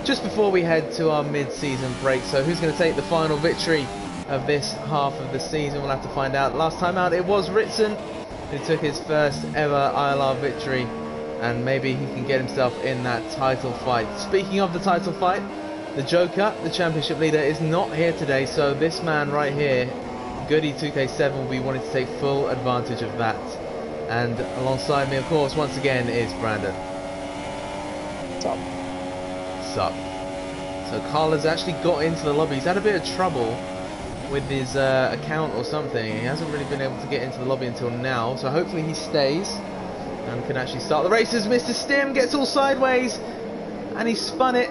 just before we head to our mid-season break. So who's going to take the final victory of this half of the season? We'll have to find out. Last time out it was Ritson who took his first ever ILR victory, and maybe he can get himself in that title fight. Speaking of the title fight, the Joker, the championship leader, is not here today, so this man right here, Goody 2K7, will be wanting to take full advantage of that. And alongside me, of course, once again, is Brandon. Sup. Sup. So Carl has actually got into the lobby. He's had a bit of trouble with his account or something. He hasn't really been able to get into the lobby until now, so hopefully he stays and can actually start the races. Mr. Stim gets all sideways and he spun it,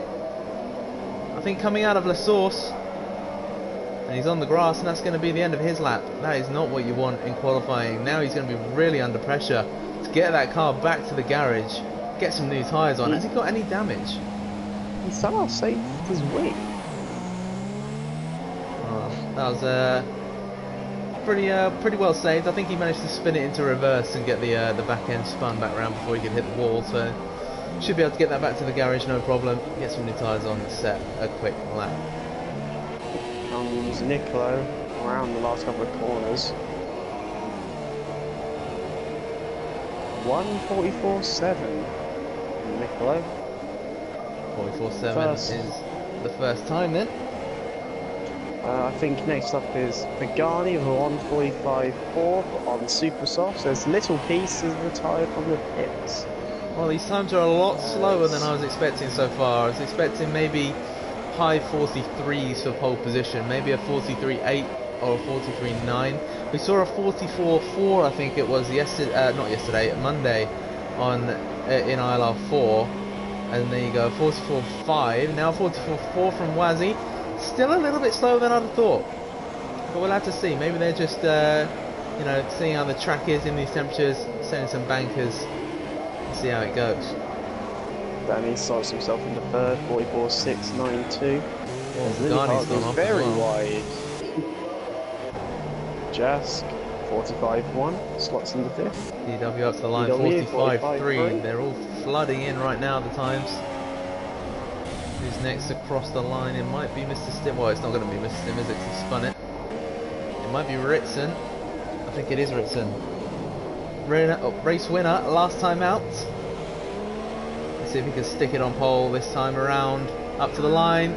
I think, coming out of La Source, and he's on the grass, and that's going to be the end of his lap. That is not what you want in qualifying. Now he's going to be really under pressure to get that car back to the garage, get some new tyres on. Has he got any damage? He somehow saved his wing. That was pretty well saved. I think he managed to spin it into reverse and get the back end spun back around before he could hit the wall, so should be able to get that back to the garage, no problem. Get some new tyres on, set a quick lap. Comes Nicolo around the last couple of corners. 1:44.7. Nicolo. 44.7 is the first time then. I think next up is Pagani with a 1:45.4 on super soft. There's little pieces retired from the pits. Well, these times are a lot slower than I was expecting so far. I was expecting maybe high 43s for pole position, maybe a 43.8 or a 43.9. We saw a 44.4, I think it was Monday on in ILR4, and there you go, 44.5. Now 44.4 from Wazzy. Still a little bit slower than I'd have thought, but we'll have to see. Maybe they're just you know, seeing how the track is in these temperatures, setting some bankers, and see how it goes. Danny slots himself into third, 44.692. Oh, Ghani's gone off very as well. wide. Jask, 45.1, slots into fifth. DW up to the line, DW, 45.3. They're all flooding in right now, the times. Who's next across the line? It might be Mr. Stim. Well, it's not going to be Mr. Stim, is it? 'Cause he spun it. It might be Ritson. I think it is Ritson. Race winner, last time out. Let's see if he can stick it on pole this time around. Up to the line.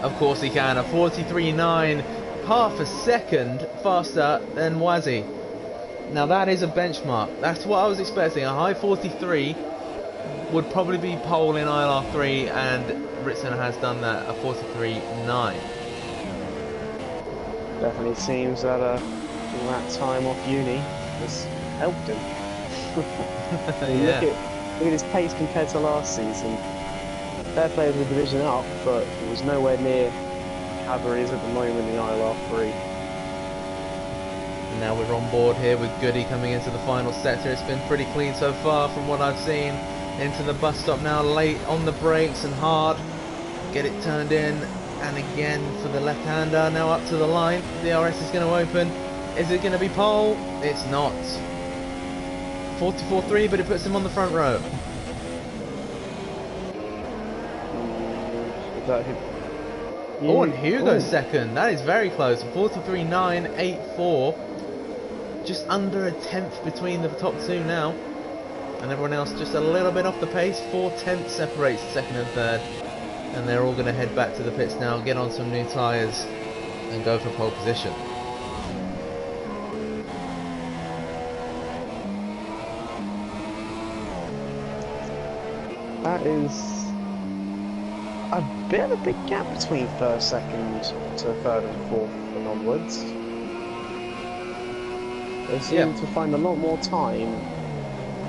Of course he can. A 43.9. Half a second faster than Wazzy. Now that is a benchmark. That's what I was expecting. A high 43 would probably be pole in ILR3, and Ritson has done that, a 43.9. Definitely seems that all that time off uni has helped him. Yeah. Look at his pace compared to last season. Fair play with the division up, but it was nowhere near how it is at the moment in ILR3. Now we're on board here with Goody coming into the final sector. It's been pretty clean so far from what I've seen. Into the bus stop now, late on the brakes and hard. Get it turned in, and again for the left-hander. Now up to the line. DRS is going to open. Is it going to be pole? It's not. 44.3, but it puts him on the front row. Is that him? Oh, and Hugo's second. That is very close. 43.984. Just under a tenth between the top two now. And everyone else just a little bit off the pace. 4/10 separates second and third. And they're all going to head back to the pits now, get on some new tyres, and go for pole position. That is a bit of a big gap between first, second to third and fourth and onwards. They seem to find a lot more time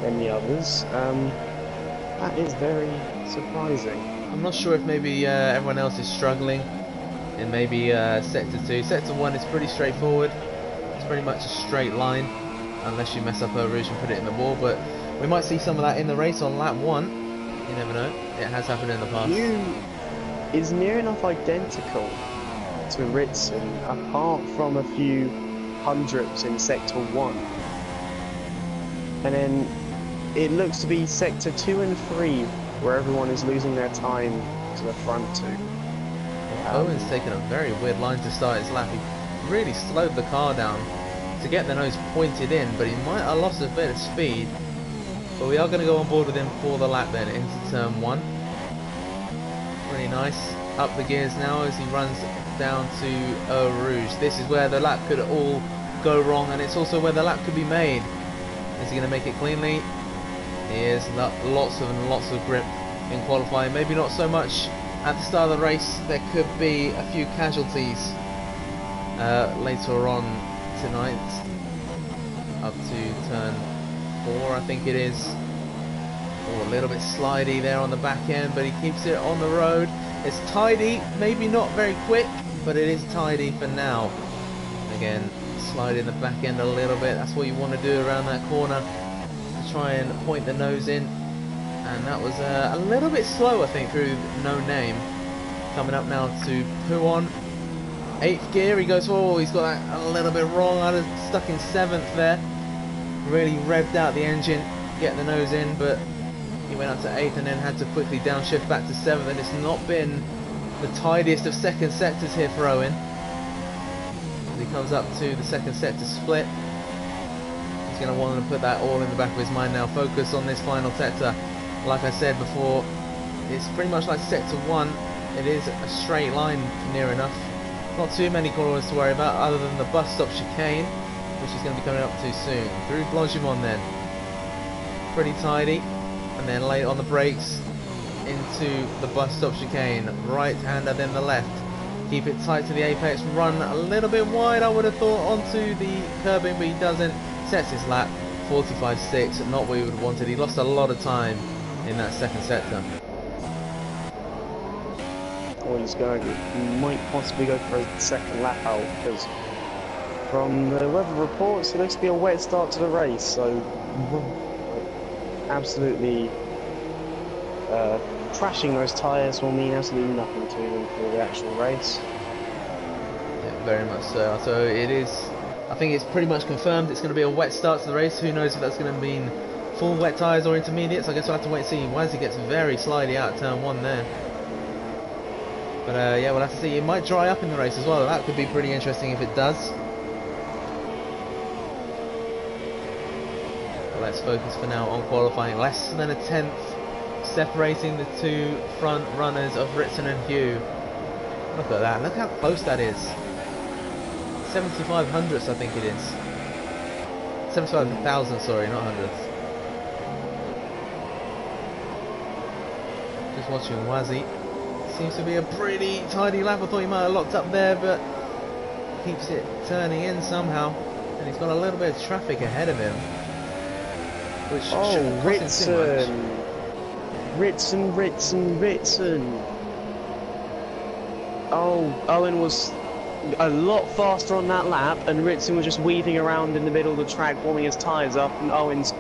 than the others. That is very surprising. I'm not sure if maybe everyone else is struggling in maybe sector 2. Sector 1 is pretty straightforward. It's pretty much a straight line, unless you mess up a rouge and put it in the wall. But we might see some of that in the race on lap 1. You never know. It has happened in the past. You is near enough identical to Ritson, apart from a few hundredths in sector 1. And then it looks to be sector 2 and 3 where everyone is losing their time to the front too. Owen's taken a very weird line to start his lap. He really slowed the car down to get the nose pointed in, but he might have lost a bit of speed. But we are going to go on board with him for the lap then into turn 1. Really nice. Up the gears now as he runs down to Eau Rouge. This is where the lap could all go wrong, and it's also where the lap could be made. Is he going to make it cleanly? He is. Lots and lots of grip in qualifying. Maybe not so much at the start of the race. There could be a few casualties later on tonight. Up to turn 4, I think it is. Oh, a little bit slidey there on the back end, but he keeps it on the road. It's tidy, maybe not very quick, but it is tidy for now. Again, slide in the back end a little bit. That's what you want to do around that corner, to try and point the nose in. And that was a little bit slow, I think, through No Name. Coming up now to Puon. 8th gear, he goes, oh, he's got that a little bit wrong. I was stuck in 7th there. Really revved out the engine, get the nose in, but he went up to 8th and then had to quickly downshift back to 7th, and it's not been the tidiest of second sectors here for Owen. As he comes up to the second sector split, he's going to want to put that all in the back of his mind now, focus on this final sector. Like I said before, it's pretty much like sector 1, it is a straight line near enough. Not too many corners to worry about other than the bus stop chicane, which is going to be coming up too soon. Through Blanchimont then, pretty tidy. And then late on the brakes into the bus stop chicane, right hander then the left, keep it tight to the apex, run a little bit wide I would have thought onto the curbing, but he doesn't, sets his lap 45.6, not what he would have wanted. He lost a lot of time in that second sector. Or he's going, he might possibly go for a second lap out, because from the weather reports it looks to be a wet start to the race, so absolutely trashing those tyres will mean absolutely nothing to them for the actual race. Yeah, very much so. So it is, I think it's pretty much confirmed it's going to be a wet start to the race. Who knows if that's going to mean full wet tyres or intermediates. I guess we'll have to wait and see. Wazzy gets very slidey out of turn 1 there. But yeah, we'll have to see. It might dry up in the race as well. That could be pretty interesting if it does. Let's focus for now on qualifying. Less than a 10th separating the two front runners of Ritson and Hugh. Look at that, look how close that is. 75 hundredths I think it is. 75,000, sorry, not hundredths. Just watching Wazzy. Seems to be a pretty tidy lap. I thought he might have locked up there, but keeps it turning in somehow. And he's got a little bit of traffic ahead of him. Which Ritson. Oh, Owen was a lot faster on that lap, and Ritson was just weaving around in the middle of the track, warming his tyres up, and Owen's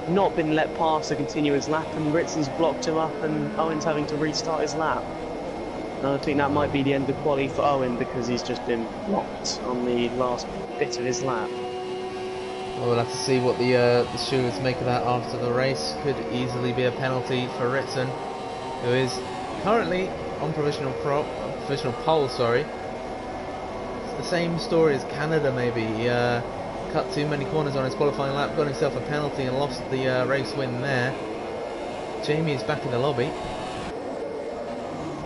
not been let past to continue his lap, and Ritson's blocked him up, and Owen's having to restart his lap. And I think that might be the end of quali for Owen, because he's just been blocked on the last bit of his lap. Well, we'll have to see what the stewards make of that after the race. Could easily be a penalty for Ritson, who is currently on provisional pole. Sorry, it's the same story as Canada. Maybe he cut too many corners on his qualifying lap, got himself a penalty, and lost the race win there. Jamie is back in the lobby,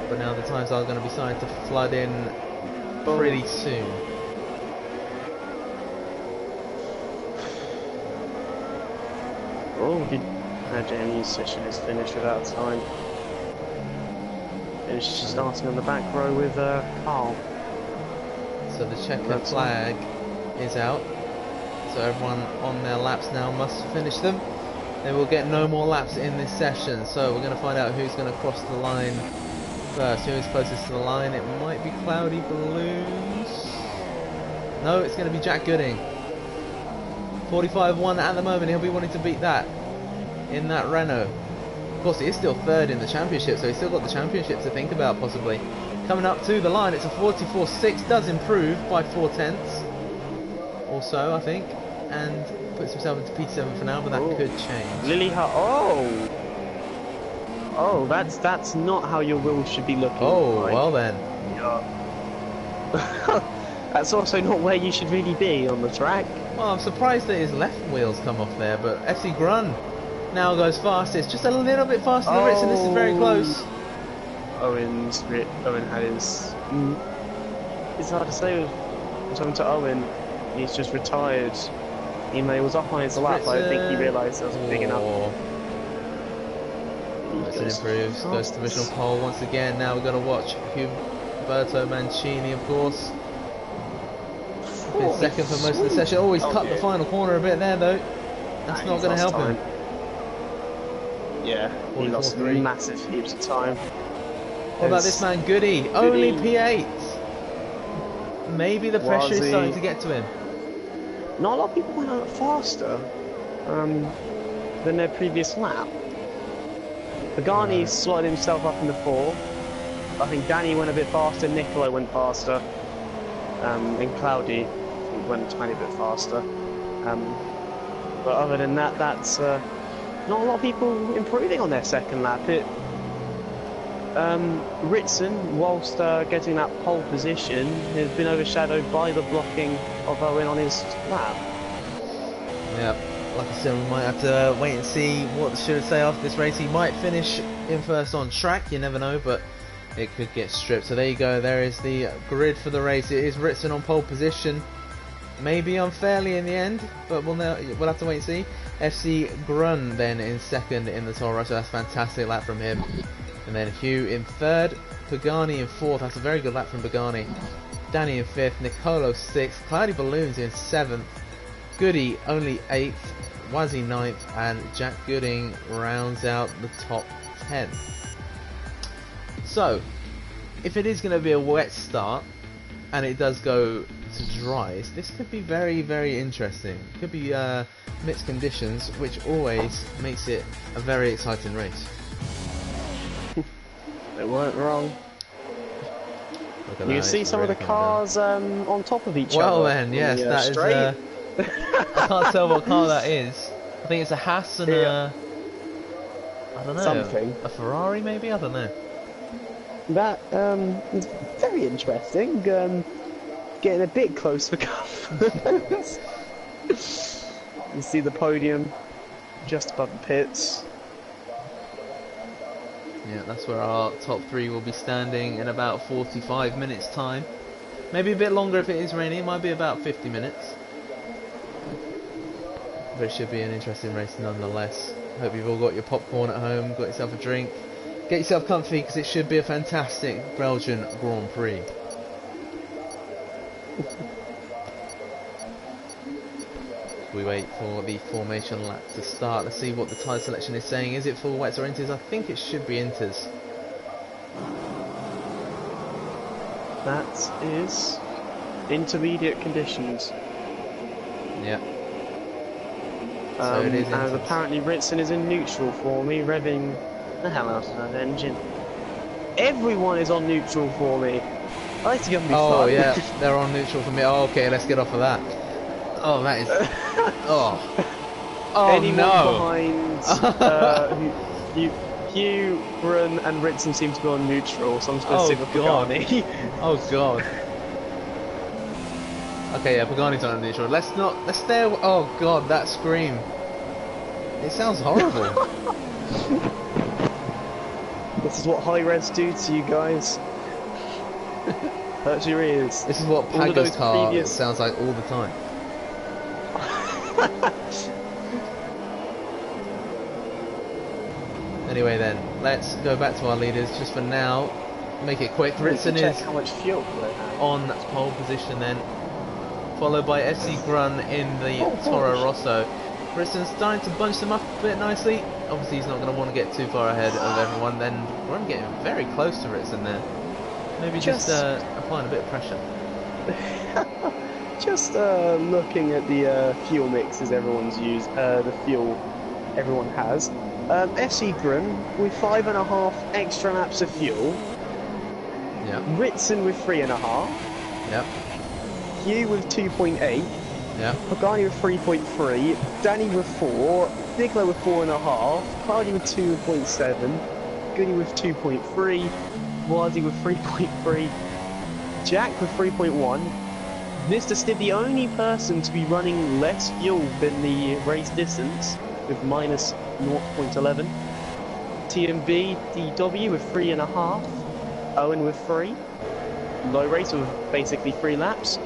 but now the tyres are going to be starting to flood in pretty soon. Oh, did Jamie's session is finished without time. And she's starting on the back row with Carl. So the checker flag is out. So everyone on their laps now must finish them. They will get no more laps in this session. So we're going to find out who's going to cross the line first. Who is closest to the line? It might be Cloudy Balloons. No, it's going to be Jack Gooding. 45.1 at the moment. He'll be wanting to beat that in that Renault. Of course, he is still third in the championship, so he's still got the championship to think about possibly. Coming up to the line, it's a 44.6, does improve by 0.4 or so, I think, and puts himself into P7 for now, but that could change. Lily, oh! Oh, that's not how your wheels should be looking. Oh, like. well then. Yeah. That's also not where you should really be on the track. Well, I'm surprised that his left wheels come off there, but FC Gran now goes fastest, just a little bit faster than Ritson. This is very close. Owen had his. It's hard to say. I'm talking to Owen. He's just retired. He was up on his lap, but I think he realised it wasn't big enough. Ritson improves, goes to provisional pole once again. Now we're going to watch Humberto Mancini, of course. Been second for most of the session. Oh, he's cut the final corner a bit there, though. That's not going to help him. Yeah, he lost massive heaps of time. What about this man, Goody? Only P8. Maybe the pressure is starting to get to him. Not a lot of people went out faster than their previous lap. Pagani slotted himself up in the 4. I think Danny went a bit faster, Nicola went faster, and Cloudy went a tiny bit faster. But other than that, that's not a lot of people improving on their second lap. Ritson, whilst getting that pole position, has been overshadowed by the blocking of Owen on his lap. Yeah, like I said, we might have to wait and see what should say after this race. He might finish in first on track, you never know, but it could get stripped. So there you go, there is the grid for the race. It is Ritson on pole position. Maybe unfairly in the end, but we'll have to wait and see. FC Grun then in second in the Toro Rosso. That's a fantastic lap from him. And then Hugh in third, Pagani in fourth. That's a very good lap from Pagani. Danny in fifth, Nicolo sixth, Cloudy Balloons in seventh, Goody only 8th, Wazzy 9th, and Jack Gooding rounds out the top 10. So, if it is going to be a wet start, and it does go to dries, this could be very, very interesting. It could be mixed conditions, which always makes it a very exciting race. They weren't wrong. You can see some of the cars on top of each other. Well then, yes, that is... I can't tell what car that is. I think it's a Haas and a... I don't know. Something. A Ferrari maybe? I don't know. That is very interesting. Getting a bit close for comfort. You see the podium just above the pits. Yeah, that's where our top 3 will be standing in about 45 minutes time. Maybe a bit longer if it is raining. It might be about 50 minutes. But it should be an interesting race nonetheless. Hope you've all got your popcorn at home, got yourself a drink. Get yourself comfy because it should be a fantastic Belgian Grand Prix. We wait for the formation lap to start. Let's see what the tyre selection is saying. Is it full wets or inters? I think it should be inters. That is intermediate conditions. Yeah. So it is and apparently Ritson is in neutral for me, revving the hell out of that engine. Everyone is on neutral for me. I like to give them fun. Oh yeah, they're on neutral for me. Oh, okay, let's get off of that. Oh, that is... Oh. Oh, anyone no. behind Hugh, Brun and Ritson seem to be on neutral, so I'm just going to stick with Pagani. Oh god. Okay, yeah, Pagani's on neutral. Let's stay away. Oh god, that scream. It sounds horrible. This is what high res do to you guys. Hurts your ears. This is what Pago's car sounds like all the time. Anyway then, let's go back to our leaders just for now. Make it quick. Ritson is how much fuel on pole position then, followed by FC Grun in the Toro Rosso. Ritson's starting to bunch them up a bit nicely. Obviously he's not going to want to get too far ahead of everyone. Then Grun getting very close to Ritson there. Maybe just applying a bit of pressure. Just looking at the fuel mixes everyone's used, the fuel everyone has. FC Grun with 5.5 extra laps of fuel. Yeah. Ritson with 3.5. Yep. Hugh with 2.8. Yeah. Pagani with 3.3. Danny with 4. Nicola with 4.5. Cloudy with 2.7. Goody with 2.3, Wazi with 3.3, Jack with 3.1. Mr. Stib, the only person to be running less fuel than the race distance, with minus 0.11. TMB DW with 3.5. Owen with 3. Low race with basically 3 laps.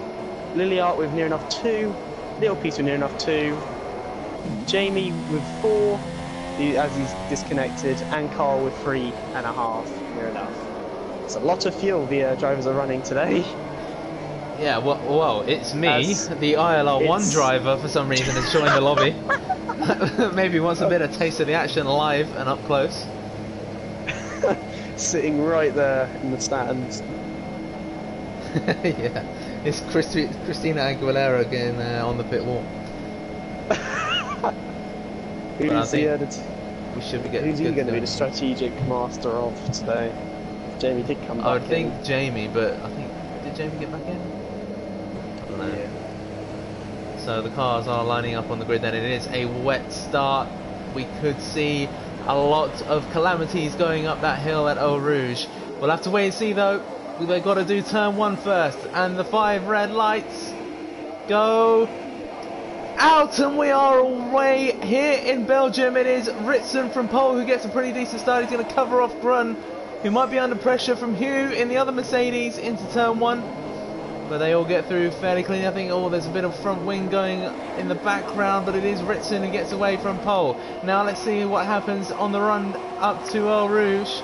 Liliart with near enough 2. Little Piece with near enough 2. Jamie with 4, as he's disconnected, and Carl with 3.5, near enough. It's a lot of fuel the drivers are running today. Yeah, well, it's me, the ILR1 driver, for some reason, has joined the lobby. Maybe wants a bit of taste of the action live and up close. Sitting right there in the stands. Yeah, it's Christina Aguilera getting on the pit wall. Who's we should be getting. Who's he going to be the strategic master of today? Jamie did come back. I would think Jamie, but I think did Jamie get back in? I don't know. Yeah. So the cars are lining up on the grid. Then it is a wet start. We could see a lot of calamities going up that hill at Eau Rouge. We'll have to wait and see though. They've got to do turn 1 first, and the 5 red lights go out, and we are away here in Belgium. It is Ritson from pole who gets a pretty decent start. He's going to cover off Gran, who might be under pressure from Hugh in the other Mercedes into turn 1, but they all get through fairly cleanly. I think there's a bit of front wing going in the background, but it is Ritson who gets away from pole. Now let's see what happens on the run up to Eau Rouge.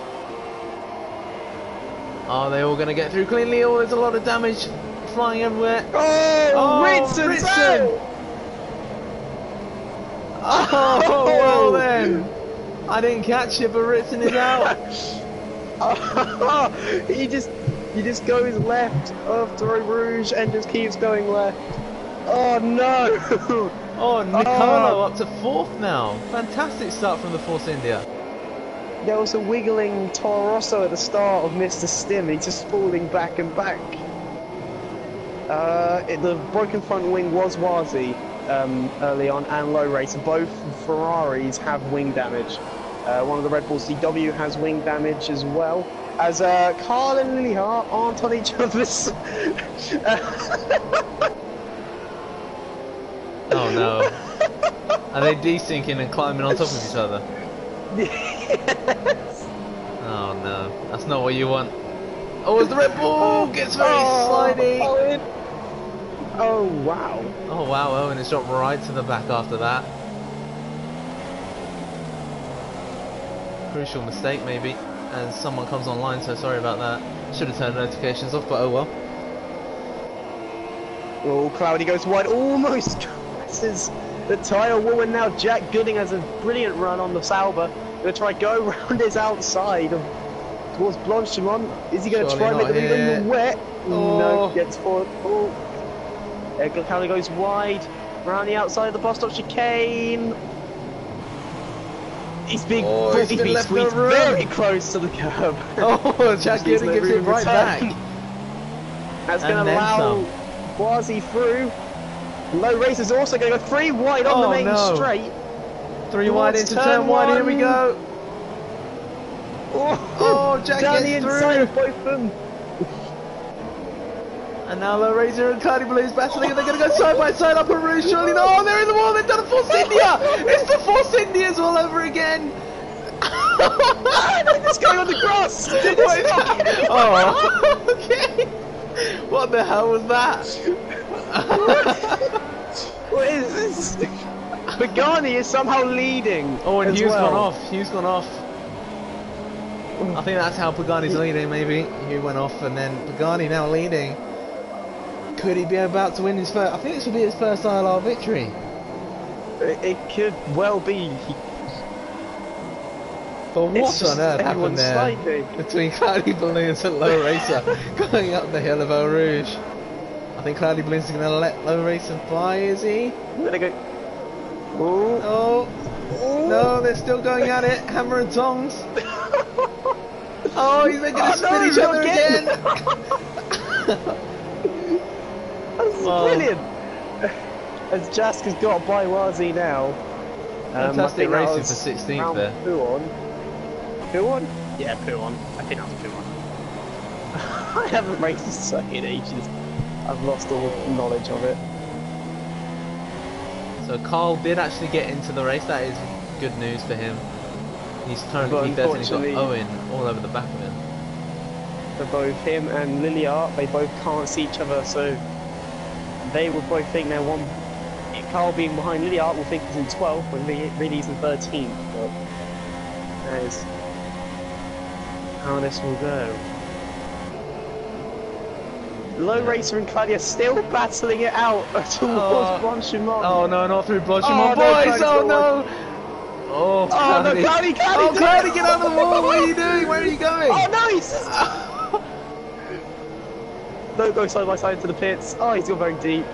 Are they all going to get through cleanly? Oh, there's a lot of damage flying everywhere. Oh, Ritson! Oh, well then. I didn't catch it, but Ritson is out. He just goes left after Eau Rouge and just keeps going left. Oh no! Oh, Nicolo up to 4th now. Fantastic start from the Force India. There was a wiggling Toro Rosso at the start of Mr. Stim. He's just falling back and back. The broken front wing was Wazi early on, and low race. Both Ferraris have wing damage. One of the Red Bulls DW has wing damage as well. As Carl and Liliart aren't on each other's. Oh no. Are they desyncing and climbing on top of each other? Yes. Oh no, that's not what you want. Oh, as the Red Bull gets very slidey. Oh wow. Oh wow, Owen has dropped right to the back after that. Crucial mistake maybe, as someone comes online, so sorry about that. Should have turned notifications off, but oh well. Oh, Cloudy goes wide, almost crosses the tyre wall, and now Jack Gooding has a brilliant run on the Sauber. Going to try go around his outside towards Blanchimont. Is he going to try and make the lead in the wet? Oh. No, gets forward. Oh. Cloudy goes wide around the outside of the bus stop chicane. He's being squeezed very close to the curb. Oh, Jack Gooding gives it right back. That's going to allow Quasi through. Low race is also going to go 3 wide on the main straight. 3 wide into turn 1, here we go. Oh, Jack down gets the inside through. of both of them. And now Low Razor and Cloudy Blues battling, and they're going to go side by side up a Rouge, surely. Oh, they're in the wall, they've done a Force India! It's the Force Indias all over again! They're just going on the cross! Oh, okay! What the hell was that? What is this? Pagani is somehow leading. Oh, and Hugh's well. gone off. Hugh's gone off. I think that's how Pagani's leading, maybe. Hugh went off, and then Pagani now leading. Could he be about to win his first? I think this will be his first ILR victory. It could well be. But what on earth happened there sliding between Cloudy Balloons and Low Racer going up the hill of Eau Rouge? I think Cloudy Balloons is going to let Low Racer by, is he? I'm going to go. Oh. No, they're still going at it. Hammer and tongs. Oh, they're going to spin each other again. That's brilliant. As Jask has got by Wazi now. Fantastic racing for 16th there. Who won? Yeah, P1. I think that was P1. I haven't raced this circuit in ages. I've lost all knowledge of it. So Carl did actually get into the race. That is good news for him. He's currently P13 and he's got Owen all over the back of him. For both him and ILRGT, they both can't see each other, so they will both think they're one. Carl being behind ILRGT will think he's in 12th when really he's in 13th. But that is how this will go. Low Racer and Claudia still battling it out towards Blanchimont. Oh no, not through Blanchimont, boys! Oh no! Oh, Cloudy! Cloudy! Oh, Cloudy, get out of the wall! What are you doing? Where are you going? Oh nice! Don't go side by side into the pits. Oh, he's gone very deep.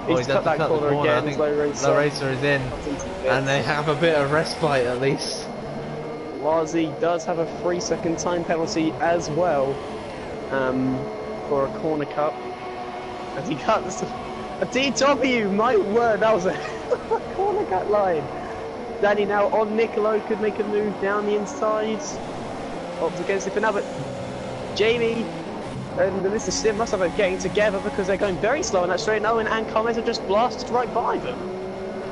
He's cut that corner again. I think Low Racer is in, and they have a bit of respite at least. Warzy does have a 3-second time penalty as well for a corner cut. As he cuts a DW, my word, that was a corner cut line. Danny now on Nicolo, could make a move down the inside. Opts against it for now, but Jamie and Mr. Sim must have been getting together because they're going very slow on that straight. Owen and Carmes have just blasted right by them.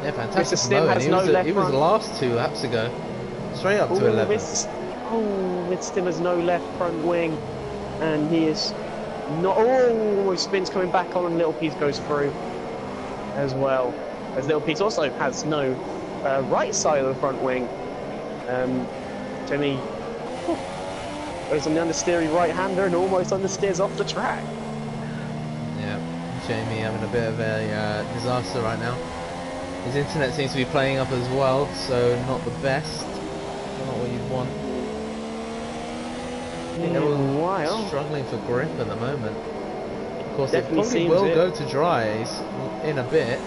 Yeah, fantastic. Mr. Sim has no left he was the last 2 laps ago. Straight up to 11. Mr. Sim has no left front wing. And he is not. Oh, spins coming back on, and Little Piece goes through as well. As Little Piece also has no right side of the front wing. Jimmy goes on the understeery right-hander and almost understeers off the track. Yeah, Jamie having a bit of a disaster right now. His internet seems to be playing up as well, so not the best. Not what you'd want. I think they're all struggling for grip at the moment. Of course, it probably will go to dries in a bit.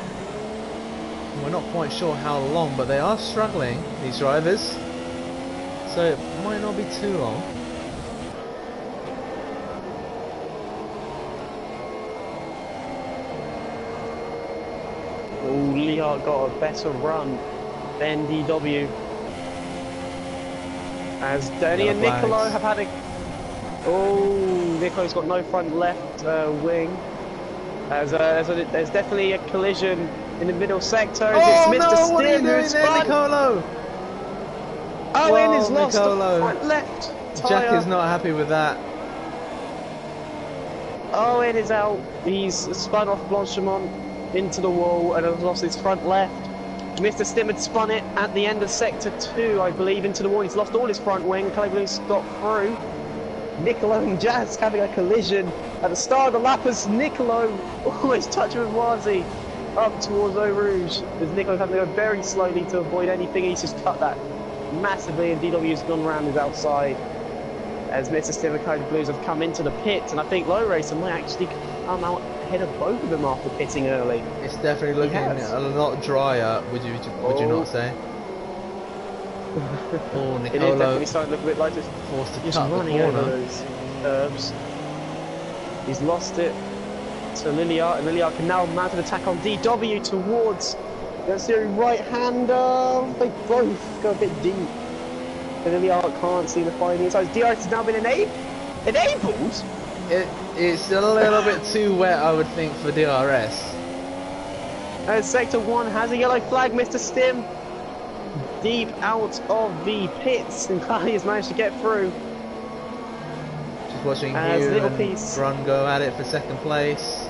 We're not quite sure how long, but they are struggling, these drivers. So it might not be too long. Oh, ILRGT got a better run than DW. As Danny and Nicolo have had a... Oh, Nicolo's got no front left wing. As there's definitely a collision in the middle sector. As it's Mr. No, what are you doing there, Nicolo? Owen has lost the front left tyre. Jack is not happy with that. Owen is out. He's spun off Blanchimont into the wall and has lost his front left. Mr. Stim had spun it at the end of sector 2, I believe, into the wall. He's lost all his front wing. Clay Blue's got through. Nicolo and Jazz having a collision at the start of the lap as Nicolo almost touching with Warzy up towards Eau Rouge. As Nicolo's having to go very slowly to avoid anything. He's just cut that massively, and DW's gone round his outside. As Mr. Stim and Clay Blues have come into the pits, and I think Low Racer might actually come out ahead of both of them after pitting early. It's definitely looking a lot drier, would you not say? Oh, Nicolo. It is definitely starting to look a bit like it's forced to just cut running the over corner. those curves. He's lost it to ILRGT, and ILRGT can now mount an attack on DW towards the steering right-hander. They both go a bit deep, and ILRGT can't see the final inside. DRS has now been enabled. It's a little bit too wet, I would think, for DRS. Sector 1 has a yellow flag. Mr. Stim deep out of the pits, and Claudia's managed to get through. Just watching Hugh and Gran go at it for second place.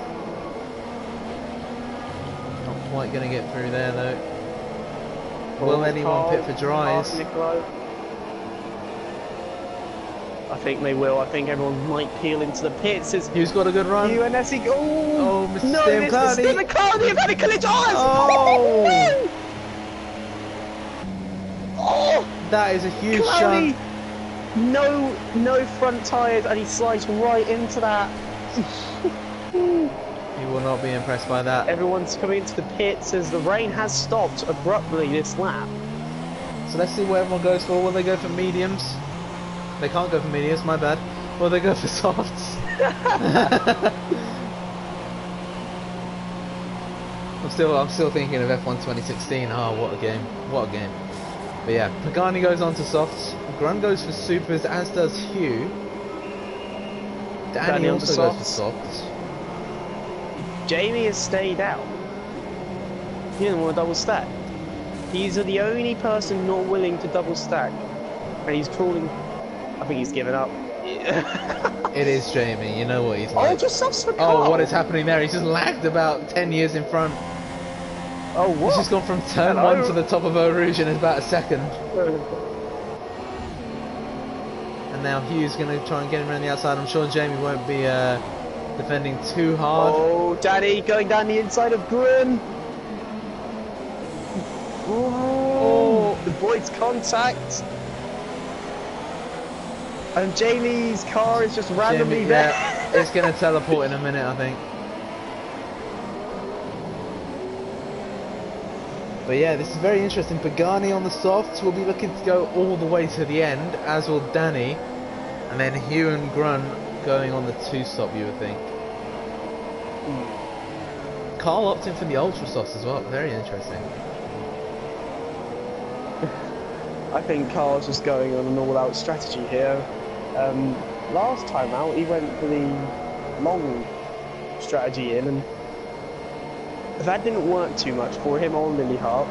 Not quite going to get through there though. Will anyone pit for dries? I think they will. I think everyone might peel into the pits. Who's got a good run? UNSC. Oh, Mr. Stim, Mr. Stim and Claudia have had a collision. Oh! Oh! That is a huge Cloudy, shot. No front tyres, and he slides right into that. You will not be impressed by that. Everyone's coming into the pits as the rain has stopped abruptly this lap. So let's see what everyone goes for. Will they go for mediums? They can't go for mediums, my bad. Will they go for softs? I'm still thinking of F1 2016. Oh, what a game! What a game! But yeah, Pagani goes on to softs. Gran goes for supers, as does Hugh. Danny also goes for softs. Jamie has stayed out. He doesn't want to double stack. He's the only person not willing to double stack. And he's crawling. I think he's given up. It is Jamie, you know what he's like. Oh, just softs for Carl. Oh, what is happening there? He's just lagged about 10 years in front. Oh, what? He's just gone from turn 1 to the top of Eau Rouge in about a second. And now Hugh's going to try and get him around the outside. I'm sure Jamie won't be defending too hard. Oh, Danny going down the inside of Gran. Oh, avoids contact. And Jamie's car is just randomly there. Yeah, it's going to teleport in a minute, I think. But yeah, this is very interesting. Pagani on the softs will be looking to go all the way to the end, as will Danny. And then Hugh and Gran going on the 2-stop, you would think. Carl opting for the ultra softs as well. Very interesting. I think Carl's just going on an all-out strategy here. Last time out, he went for the long strategy in, and that didn't work too much for him on Lily Hart.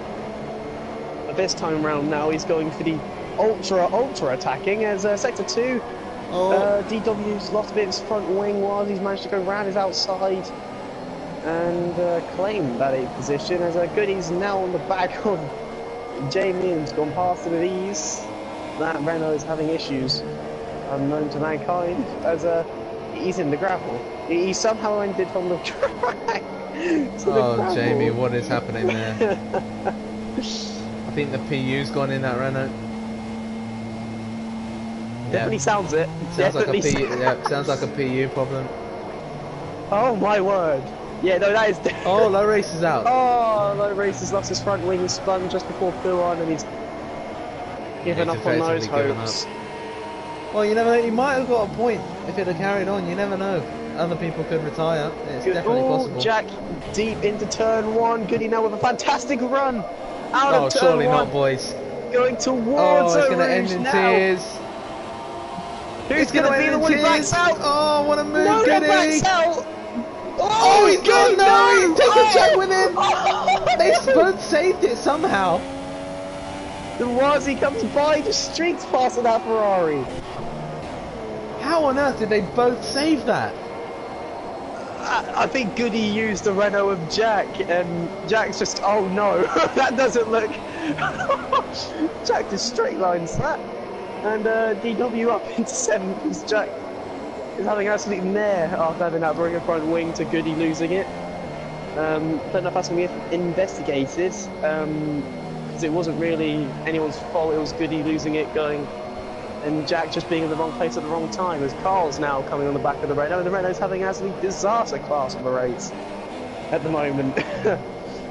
But this time around now, he's going for the ultra attacking as Sector 2. DW's lost a bit of his front wing while he's managed to go round his outside and claim that 8th position as Goody's now on the back of Jamie and has gone past him with ease. That Renault is having issues unknown to mankind as he's in the gravel. He somehow ended on the track. Oh, Jamie, what is happening there? I think the PU's gone in that Renault. Definitely sounds it. Sounds like a PU, yeah, sounds like a PU problem. Oh my word. Yeah, no, that is... Oh, Low Race is out. Oh, Low Race has lost his front wing and spun just before Phil on, and he's given up on those hopes. Well, you never know, he might have got a point if it had carried on, you never know. Other people could retire, it's definitely possible. Jack deep into turn 1, Goody now with a fantastic run. Out of turn surely 1. not, boys. Going towards it's going to end in tears. Who's going to be the one who backs out? Oh, what a move, no Goody! Backs out. Oh, he's gone! No, he's taken Jack with him! They both saved it somehow. The Wazi comes by, just streaks past that Ferrari. How on earth did they both save that? I think Goody used the Renault of Jack, and Jack's just, oh no, that doesn't look... Jack just straight lines that. And DW up into 7th because Jack is having an absolute mare after having that very front wing to Goody losing it. Don't know if that's going to be investigated, because it wasn't really anyone's fault, it was Goody losing it going, and Jack just being in the wrong place at the wrong time, as Carl's now coming on the back of the Renault, and the Renault's having an absolute disaster class of the race at the moment. I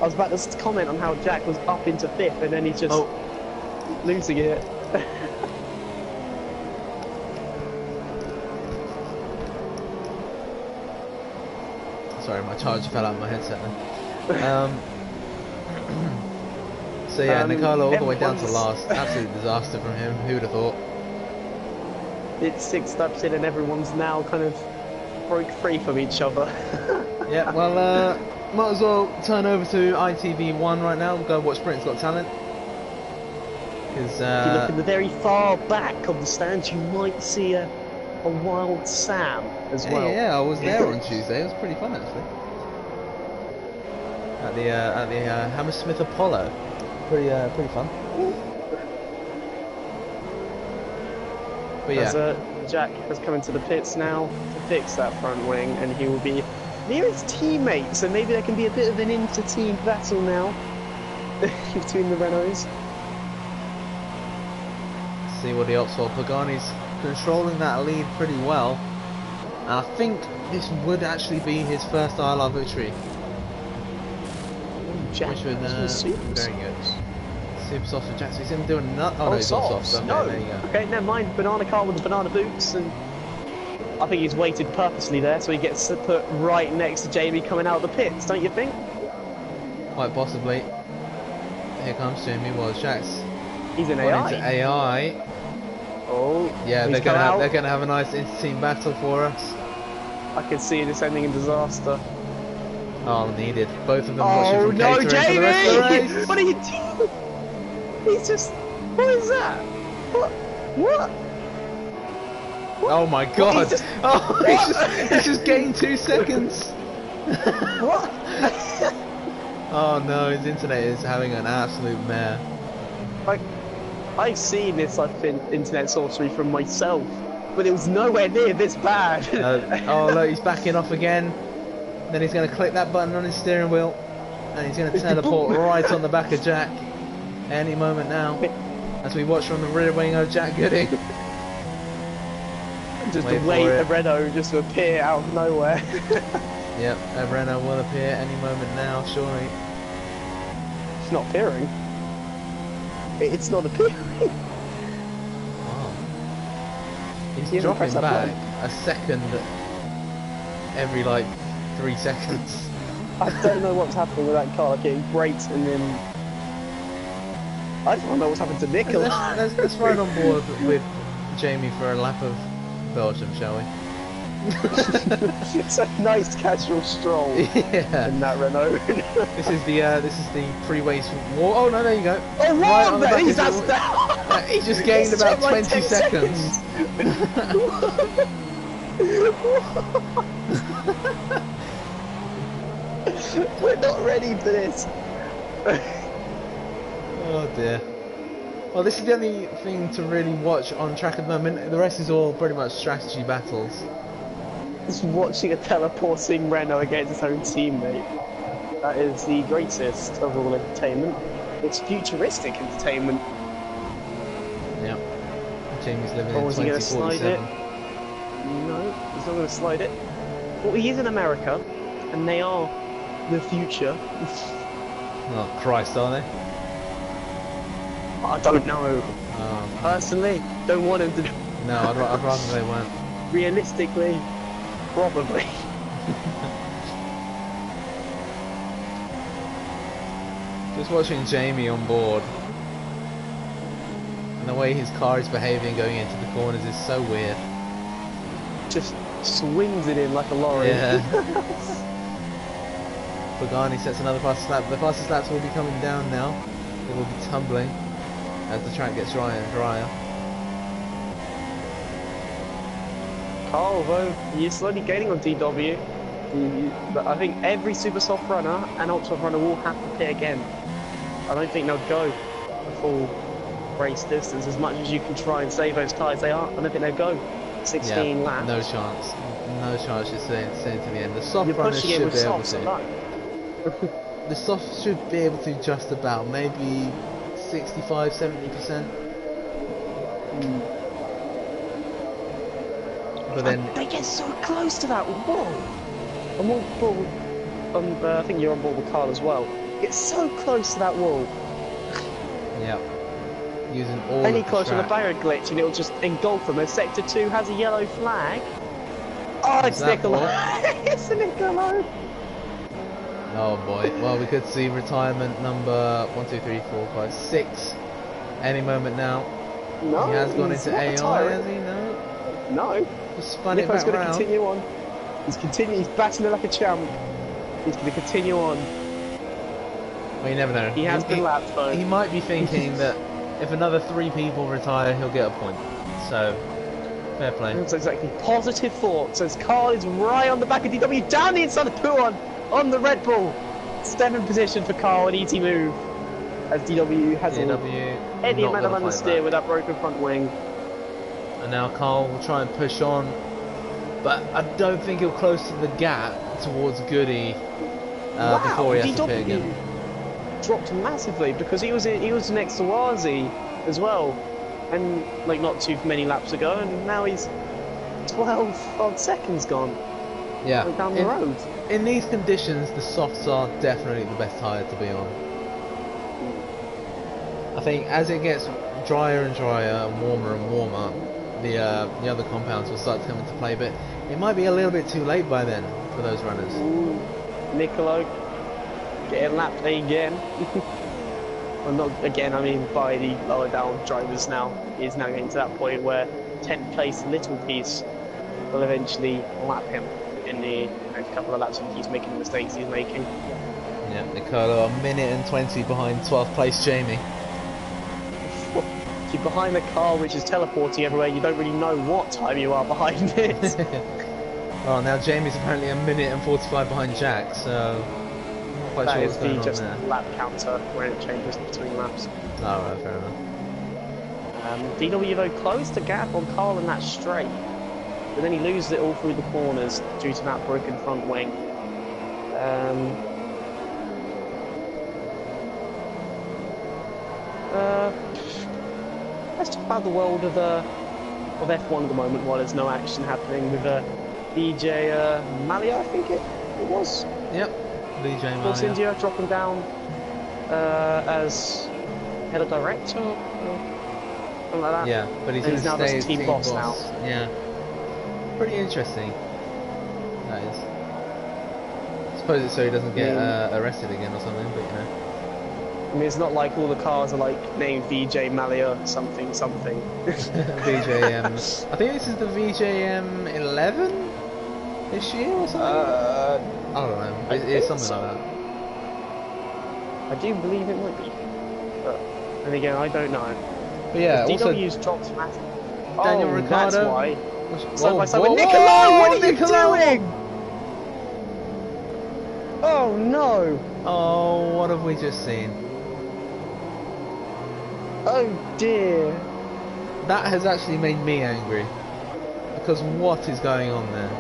was about to comment on how Jack was up into 5th, and then he's just losing it. Sorry, my charger fell out of my headset then. So yeah, Nicolo all the way down to last. Absolute disaster from him. Who would have thought? It's 6 steps in and everyone's now kind of broke free from each other. Yeah, well, might as well turn over to ITV1 right now. We'll go watch Britain's Got Talent. Because if you look in the very far back of the stands, you might see a wild Sam as well. Yeah, I was there on Tuesday. It was pretty fun actually. At the Hammersmith Apollo. Pretty fun. But yeah. As, Jack has come into the pits now to fix that front wing, and he will be near his teammate, so maybe there can be a bit of an inter-team battle now between the Renaults. Let's see what he opts for. Pagani's controlling that lead pretty well, and I think this would actually be his first ILR victory. Jack, which would very good. Super soft for Jack, so he's going to do another... Oh no, he's not soft, okay, no. There you go. Okay, never mind, banana car with the banana boots, and I think he's waited purposely there so he gets put right next to Jamie coming out of the pits, don't you think? Quite possibly. Here comes Jamie, well Jack's He's an Gone AI. into AI. Oh, Yeah, he's they're gonna have a nice inter-team battle for us. I can see this ending in disaster. Oh, needed. Both of them watching Oh from no, catering for the rest of the Jamie! race. What are you doing? He's just. What is that? What? What? Oh my What? god! He's just. Oh, he's just gained 2 seconds. What? Oh no, his internet is having an absolute mare. Like, I've seen this internet sorcery from myself, but it was nowhere near this bad. Oh look, he's backing off again. Then he's going to click that button on his steering wheel, and he's going to teleport right on the back of Jack any moment now. As we watch from the rear wing of Jack Gooding. Just wait a Renault just to appear out of nowhere. Yep, a Renault will appear any moment now, surely. It's not appearing. It's not appearing. Wow. He's dropping back a second every like 3 seconds. I don't know what's happening with that car. Like, it grates and then I don't know what's happened to Nicola. Let's ride on board with Jamie for a lap of Belgium, shall we? It's a nice casual stroll. Yeah. In that Renault. This is the pre-race war. Oh no, there you go. Oh right what? The He's that. he just gained about 20 seconds. We're not ready for this. Oh dear. Well, this is the only thing to really watch on track at the moment. The rest is all pretty much strategy battles. Just watching a teleporting Renault against its own teammate. That is the greatest of all entertainment. It's futuristic entertainment. Yep. Jamie's living Or in is he going to slide it? 2047. No, he's not going to slide it. Well, he is in America, and they are the future. Oh Christ, are they? I don't know. Personally, don't want him to. No, I'd rather they weren't. Realistically, probably. Just watching Jamie on board, and the way his car is behaving going into the corners is so weird. Just swings it in like a lorry. Yeah. Pagani sets another fastest lap. The fastest laps will be coming down now. It will be tumbling as the track gets drier and drier. Carl, though, you're slowly gaining on DW. But I think every super soft runner and ultra soft runner will have to pit again. I don't think they'll go a full race distance as much as you can try and save those tyres. I don't think they'll go 16 laps. No chance. No chance you're saying to the end. The soft You're runners pushing it should with be able softs, to. The soft should be able to just about, maybe 65–70%. But then they get so close to that wall. I'm on board. I think you're on board with Carl as well. Get so close to that wall. yeah, using all Any of the closer to the track. barrier glitch and it'll just engulf them. And Sector 2 has a yellow flag. Oh, it's Nicola. It's a Nicola. Oh boy. Well, we could see retirement number 1, 2, 3, 4, 5, 6 any moment now. No, He has gone into AI, has he? No. No. Just spun Nico's it back going to round. continue on. He's batting it like a champ. He's going to continue on. Well, you never know. He has been lapped though. He might be thinking that if another 3 people retire, he'll get a point. So, fair play. That's exactly positive thoughts as Carl is right on the back of DW, down the inside of Puon on the Red Bull. 7th position for Carl, an easy move. As DW has any amount of understeer with that broken front wing. And now Carl will try and push on, but I don't think he'll close to the gap towards Goody before he has to pit again. Dropped massively because he was next to Wazi as well, and like not too many laps ago, and now he's 12 odd seconds gone. Yeah, down the road. In these conditions, the softs are definitely the best tyre to be on. I think as it gets drier and drier and warmer, the other compounds will start to come into play, but it might be a little bit too late by then for those runners. Ooh, Nicolo getting lapped again. well, not again, I mean by the lower down drivers now. He's now getting to that point where 10th place little piece will eventually lap him in the next couple of laps if he keeps making the mistakes he's making. Yeah, Nicolo 1:20 behind 12th place Jamie. If you're behind a car which is teleporting everywhere, you don't really know what time you are behind it. Well, now Jamie's apparently 1:45 behind Jack, so I'm not quite That sure is what's going the on just there. lap counter when it changes between laps. Oh, right, fair enough. DW though closed the gap on Carl in that straight, but then he loses it all through the corners due to that broken front wing. Let's talk about the world of F1 at the moment while there's no action happening with DJ Malia, I think it was. Yep, DJ Force Malia. India dropping down as head of director or something like that. Yeah, but he's And going to now stay just as team boss now. Yeah, pretty interesting. That is. I suppose it's so he doesn't get arrested again or something, but you know. I mean, it's not like all the cars are like named VJ Malia something something. VJM. I think this is the VJM 11 this year or something. I don't know. It's something so. like that. I do believe it might be, but and again, I don't know. But yeah, also DW's dropped massive. Daniel Oh, Ricciardo. that's why. Whoa, Side by side whoa, with whoa, Nicolai. What are you Nicolai! doing? Oh no! Oh, what have we just seen? Oh dear! That has actually made me angry. Because what is going on there?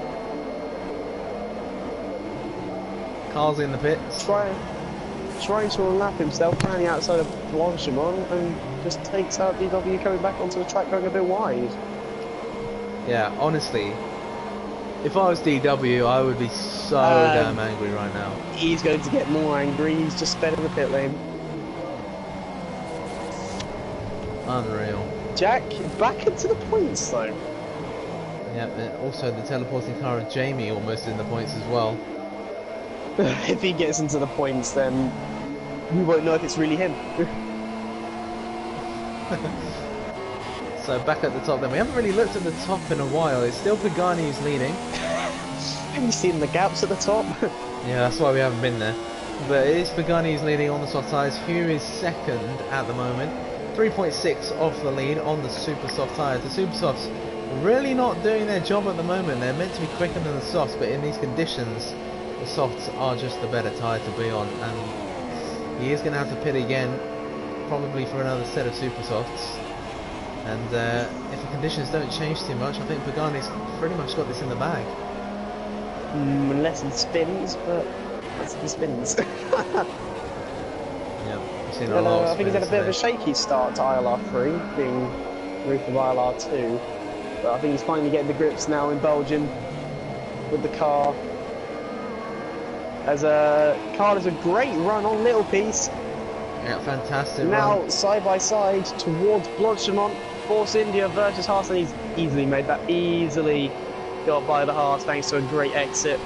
Carl's in the pits. Trying to unlap himself, running outside of Blanchimont, and just takes out DW coming back onto the track, going a bit wide. Yeah, honestly, if I was DW, I would be so damn angry right now. He's going to get more angry. He's just sped in the pit lane. Unreal. Jack back into the points though. Yeah, and also the teleporting car of Jamie almost in the points as well. If he gets into the points, then we won't know if it's really him. So back at the top then. We haven't really looked at the top in a while. It's still Pagani who's leading. Have you seen the gaps at the top? Yeah, that's why we haven't been there. But it is Pagani who's leading on the soft tyres. Hugh is second at the moment. 3.6 off the lead on the super soft tyres. The super softs really not doing their job at the moment. They're meant to be quicker than the softs, but in these conditions, the softs are just the better tyre to be on. And he is going to have to pit again, probably for another set of super softs. And if the conditions don't change too much, I think Pagani's pretty much got this in the bag. Unless he spins, but that's if he spins. Yeah, we've seen a lot of I think he's had a bit of a today. shaky start to ILR3, being roof of ILR2. But I think he's finally getting the grips now in Belgium with the car. As Carl has a great run on Little Piece. Yeah, fantastic Now run. side by side towards Blanchimont, Force India versus Haas, and he's easily made that, easily got by the Haas thanks to a great exit.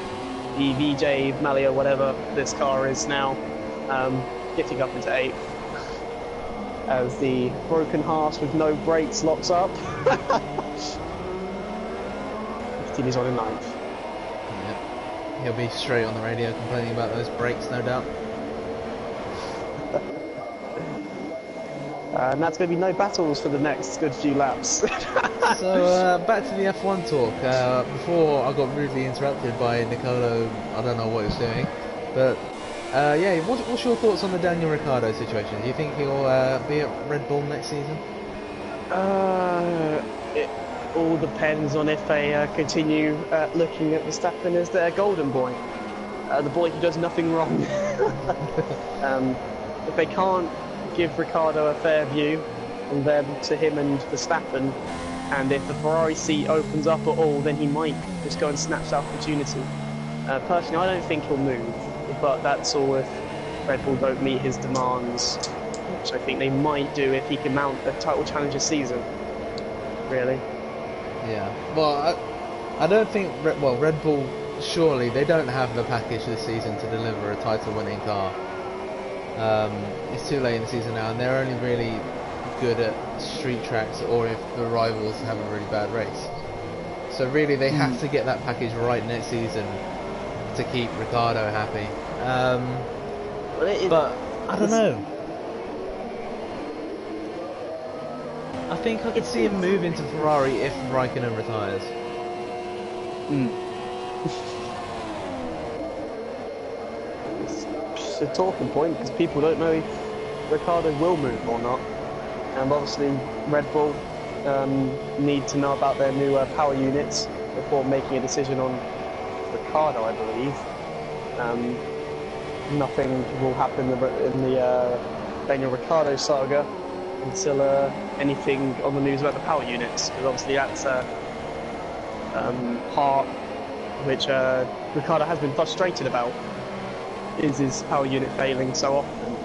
The VJ Malia, whatever this car is now, getting up into 8th. As the broken Haas with no brakes locks up. He's on in 9th. Yeah. He'll be straight on the radio complaining about those brakes, no doubt. And that's going to be no battles for the next good few laps. So back to the F1 talk. Before I got rudely interrupted by Nicolo, I don't know what he was doing, but yeah, what's your thoughts on the Daniel Ricciardo situation? Do you think he'll be at Red Bull next season? It all depends on if they continue looking at Verstappen as their golden boy, the boy who does nothing wrong. If they can't give Ricciardo a fair view from them to him and Verstappen, and if the Ferrari seat opens up at all, then he might just go and snatch that opportunity. Personally, I don't think he'll move, but that's all if Red Bull don't meet his demands, which I think they might do if he can mount a title challenger season. Really. Yeah. Well, I don't think. Red Bull surely they don't have the package this season to deliver a title-winning car. It's too late in the season now, and they're only really good at street tracks or if the rivals have a really bad race. So really they have to get that package right next season to keep Ricciardo happy. But I don't know. I think I could see him move into Ferrari if Raikkonen retires. It's a talking point because people don't know if Ricciardo will move or not. And obviously Red Bull need to know about their new power units before making a decision on Ricciardo, I believe. Nothing will happen in the Daniel Ricciardo saga until anything on the news about the power units, because obviously that's part which Ricciardo has been frustrated about, is his power unit failing so often.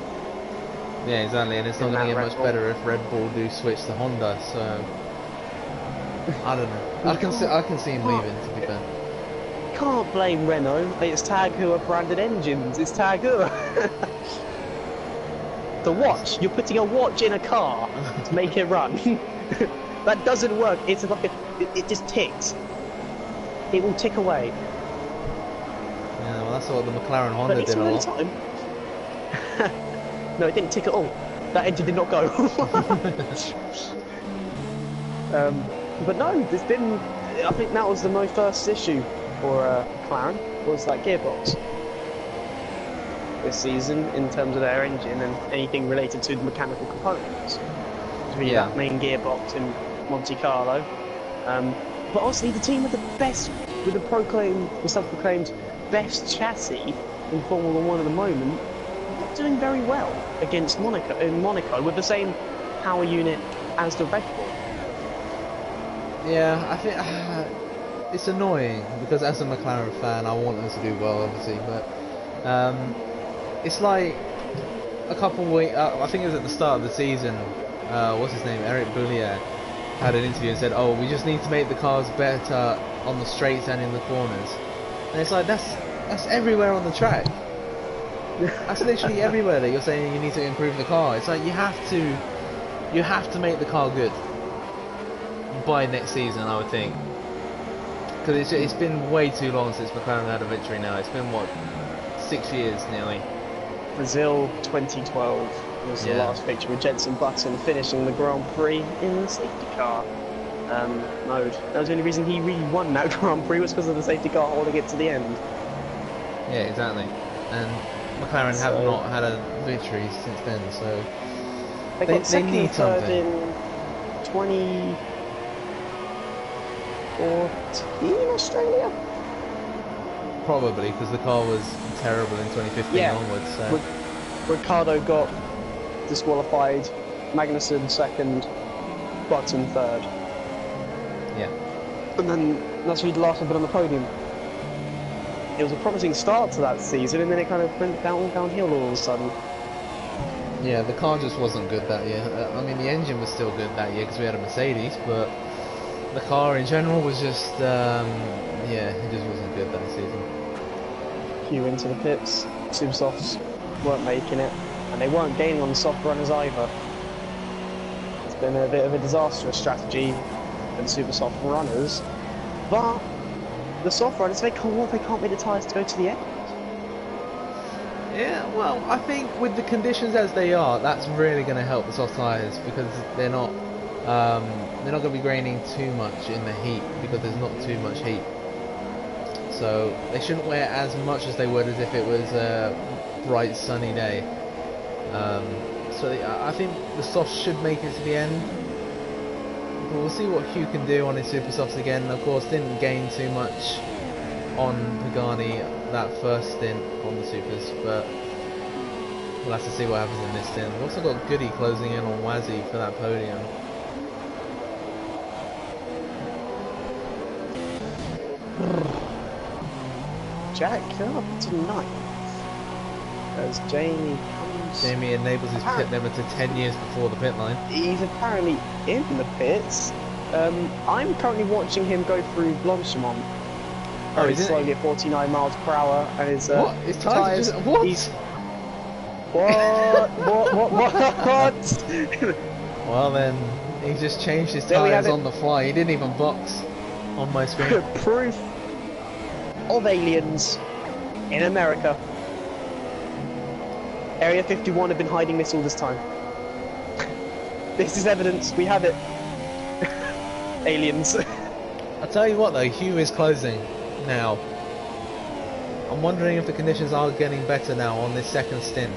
Yeah, exactly, and it's not going to get much better if Red Bull do switch to Honda, so I don't know. I can see him leaving, to be fair. Can't blame Renault. It's Tag Heuer branded engines. It's Tag Heuer. The watch. You're putting a watch in a car to make it run. That doesn't work. It's like it just ticks. It will tick away. Yeah, well, that's what the McLaren Honda did a lot. Time. No, it didn't tick at all. That engine did not go. But no, there's been. I think that was the most first issue for McLaren, was that gearbox this season in terms of their engine and anything related to the mechanical components. Really, that main gearbox in Monte Carlo. But obviously, the team with the best, with the self-proclaimed best chassis in Formula One at the moment, not doing very well against Monaco with the same power unit as the Red Bull. Yeah, I think it's annoying because as a McLaren fan, I want them to do well, obviously, but it's like a couple weeks. I think it was at the start of the season. What's his name? Eric Boulier had an interview and said, "Oh, we just need to make the cars better on the straights and in the corners." And it's like that's everywhere on the track. That's literally everywhere that you're saying you need to improve the car. It's like you have to make the car good by next season, I would think, because it's been way too long since McLaren had a victory now. It's been what, 6 years nearly. Brazil 2012 was the last victory with Jenson Button finishing the Grand Prix in the safety car mode. That was the only reason he really won that Grand Prix, was because of the safety car holding it to the end. Yeah, exactly. And McLaren have not had a victory since then, so they got second need and third something. in 2014 Australia? Probably, because the car was terrible in 2015 onwards. So. Ricciardo got disqualified, Magnussen second, Button third. Yeah. And then that's really the last one been on the podium. It was a promising start to that season, and then it kind of went downhill all of a sudden. Yeah, the car just wasn't good that year. I mean, the engine was still good that year because we had a Mercedes, but the car in general was just, it just wasn't good that season. Cue into the pits, Supersofts weren't making it, and they weren't gaining on the soft runners either. It's been a bit of a disastrous strategy for the Supersoft runners, but the soft runners, they can't make the tyres to go to the end. Yeah, well, I think with the conditions as they are, that's really going to help the soft tyres, because they're not going to be graining too much in the heat, because there's not too much heat. So they shouldn't wear as much as they would as if it was a bright sunny day. So I think the softs should make it to the end. But we'll see what Hugh can do on his super softs again. Of course, didn't gain too much on Pagani that first stint on the supers, but we'll have to see what happens in this stint. We've also got Goody closing in on Wazzy for that podium. Jack up tonight as Jamie enables his pit limit to 10 years before the pit line. He's apparently in the pits. I'm currently watching him go through Blanchimont. Very slowly at 49 miles per hour, and his what? His tyres? What? What? Well then, he just changed his There we have tyres it. on the fly. He didn't even box on my screen. Proof of aliens in America. Area 51 have been hiding this all this time. This is evidence. We have it. Aliens. I'll tell you what though, Hugh is closing now. I'm wondering if the conditions are getting better now on this second stint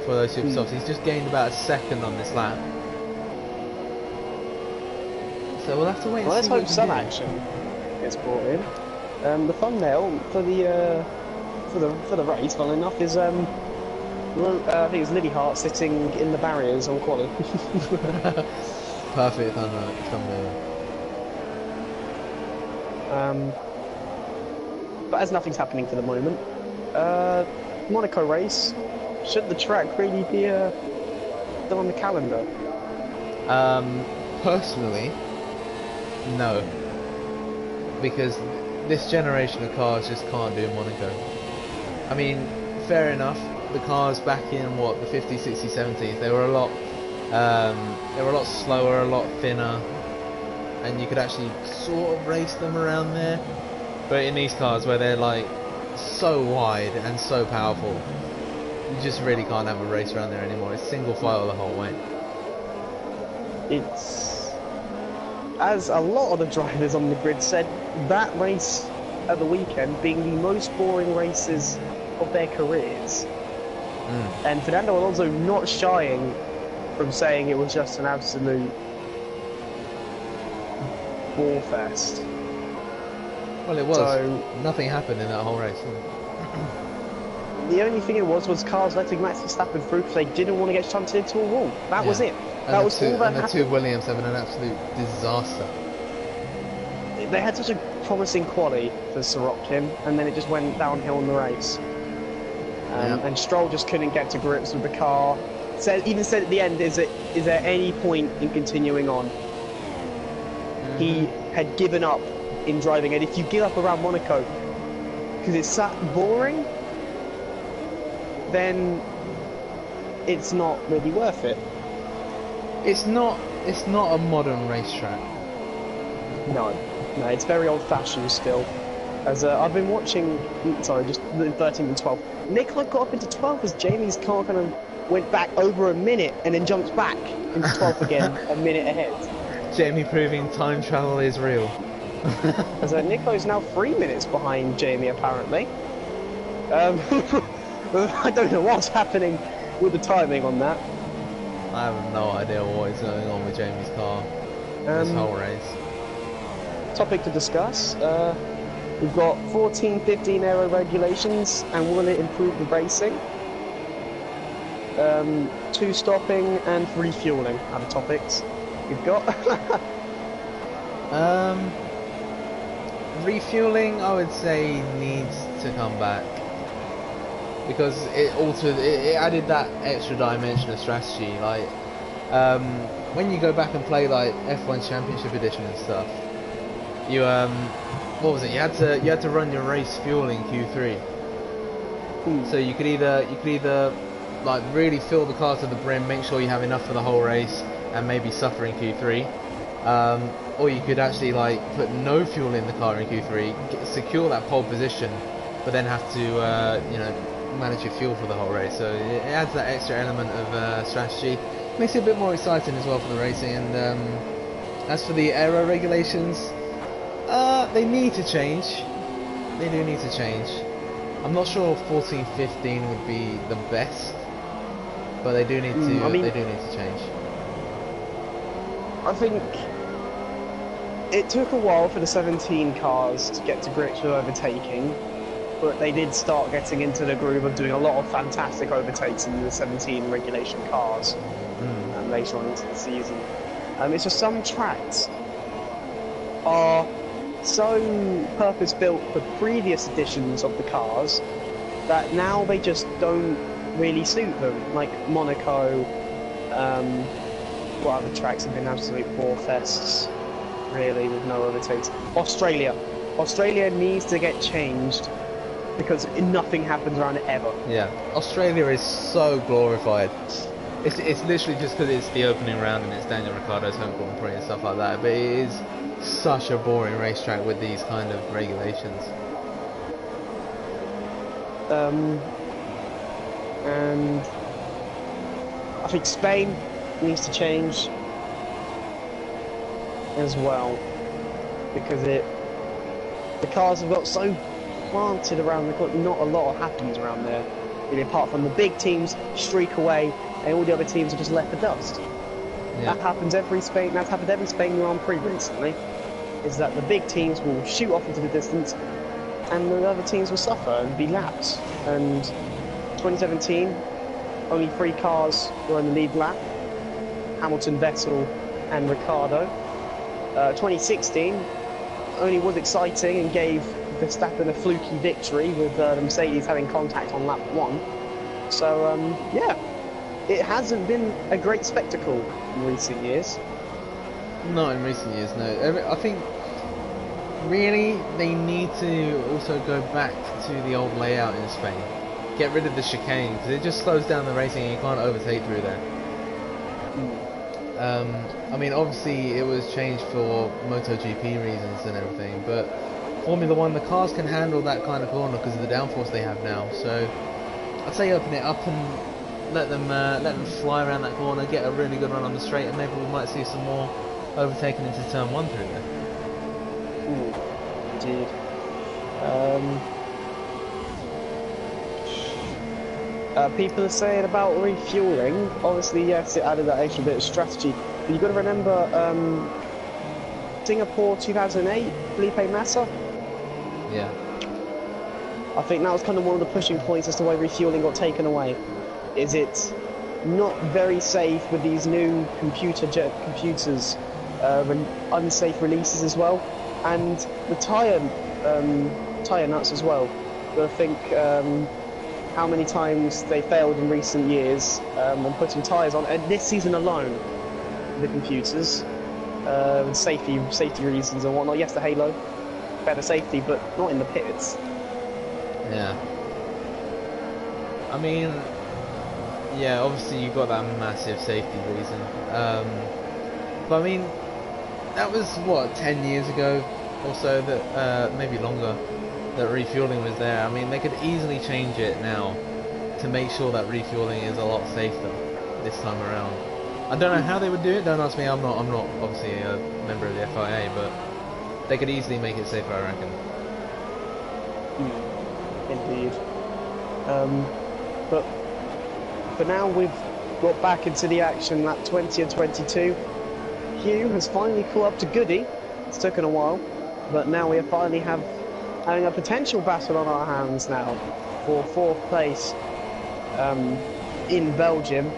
for those super softs. He's just gained about a second on this lap. So we'll have to wait and Well, see. let's hope some action gets brought in. The thumbnail for the race, funnily enough, is I think it's Lily Hart sitting in the barriers on quali. Perfect thumbnail. But as nothing's happening for the moment, Monaco race, should the track really be still on the calendar? Personally, no, because this generation of cars just can't do Monaco. I mean, fair enough, the cars back in what, the 50s, 60s, 70s, they were a lot slower, a lot thinner, and you could actually sort of race them around there. But in these cars where they're like so wide and so powerful, you just really can't have a race around there anymore. It's single file the whole way. It's, as a lot of the drivers on the grid said, that race at the weekend being the most boring races of their careers. And Fernando Alonso not shying from saying it was just an absolute bore fest. Well, it was. So, nothing happened in that whole race. the only thing it was cars letting Max Verstappen through because they didn't want to get shunted into a wall. That was it. That was all that happened. And the two Williams having an absolute disaster. They had such a promising quali for Sorokin, and then it just went downhill in the race. And Stroll just couldn't get to grips with the car. Even said at the end, is there any point in continuing on? He had given up in driving, and if you give up around Monaco because it's that boring, then it's not really worth it. It's not a modern racetrack. No, it's very old-fashioned still. As I've been watching, sorry, just the 13 and 12. Nicola got up into 12 as Jamie's car kind of went back over a minute and then jumped back into 12th again, a minute ahead. Jamie proving time travel is real. As Nico's now 3 minutes behind Jamie, apparently. I don't know what's happening with the timing on that. I have no idea what is going on with Jamie's car this whole race. Topic to discuss. We've got 14, 15 aero regulations, and will it improve the racing? 2 stopping and refueling are the topics we've got. Refueling, I would say, needs to come back because it altered. It added that extra dimension of strategy. Like when you go back and play like F1 Championship Edition and stuff, you what was it? You had to run your race fuel in Q3. So you could either like really fill the car to the brim, make sure you have enough for the whole race, and maybe suffer in Q3. Or you could actually like put no fuel in the car in Q3, secure that pole position, but then have to manage your fuel for the whole race. So it adds that extra element of strategy, makes it a bit more exciting as well for the racing. And as for the aero regulations, they need to change. They do need to change. I'm not sure 14, 15 would be the best, but they do need to. They do need to change. I think it took a while for the 17 cars to get to grips with overtaking, but they did start getting into the groove of doing a lot of fantastic overtakes in the 17 regulation cars later on into the season. It's just some tracks are so purpose-built for previous editions of the cars that now they just don't really suit them, like Monaco. What other tracks have been absolute bore fests, really, with no overtakes? Australia needs to get changed because nothing happens around it ever. Yeah, Australia is so glorified. It's literally just because it's the opening round and it's Daniel Ricciardo's home Grand Prix and stuff like that. But it is such a boring racetrack with these kind of regulations. And I think Spain needs to change as well, because the cars have got so planted around the country. Not a lot happens around there, really, apart from the big teams streak away and all the other teams are just left for dust. Yeah. That happens every Spain. That's happened every Spain Grand Prix recently. Is that the big teams will shoot off into the distance, and the other teams will suffer and be lapped. And 2017, only 3 cars were on the lead lap: Hamilton, Vettel, and Ricciardo. 2016 only was exciting and gave Verstappen a fluky victory with the Mercedes having contact on lap 1. So yeah, it hasn't been a great spectacle in recent years. Not in recent years, no. I think really they need to also go back to the old layout in Spain. Get rid of the chicane, because it just slows down the racing and you can't overtake through there. I mean, obviously it was changed for MotoGP reasons and everything, but Formula 1, the cars can handle that kind of corner because of the downforce they have now. So I'd say open it up and let them fly around that corner, get a really good run on the straight, and maybe we might see some more overtaking into turn 1 through there. Indeed. People are saying about refueling. Obviously, yes, it added that extra bit of strategy. But you've got to remember, Singapore 2008, Felipe Massa. Yeah. I think that was kind of one of the pushing points as to why refueling got taken away. Is it not very safe with these new computers, unsafe releases as well, and the tyre nuts as well. But I think how many times they failed in recent years on putting tyres on, and this season alone, the computers, with safety reasons and whatnot. Yes, the halo, better safety, but not in the pits. Yeah. I mean, yeah, obviously you've got that massive safety reason. But I mean, that was what, 10 years ago or so, that maybe longer, that refueling was there. I mean, they could easily change it now to make sure that refueling is a lot safer this time around. I don't know how they would do it. Don't ask me. I'm not obviously a member of the FIA, but they could easily make it safer, I reckon. Indeed. But for now, we've got back into the action. Lap 20 and 22. Hugh has finally caught up to Goody. It's taken a while, but now we are finally having a potential battle on our hands now for 4th place in Belgium.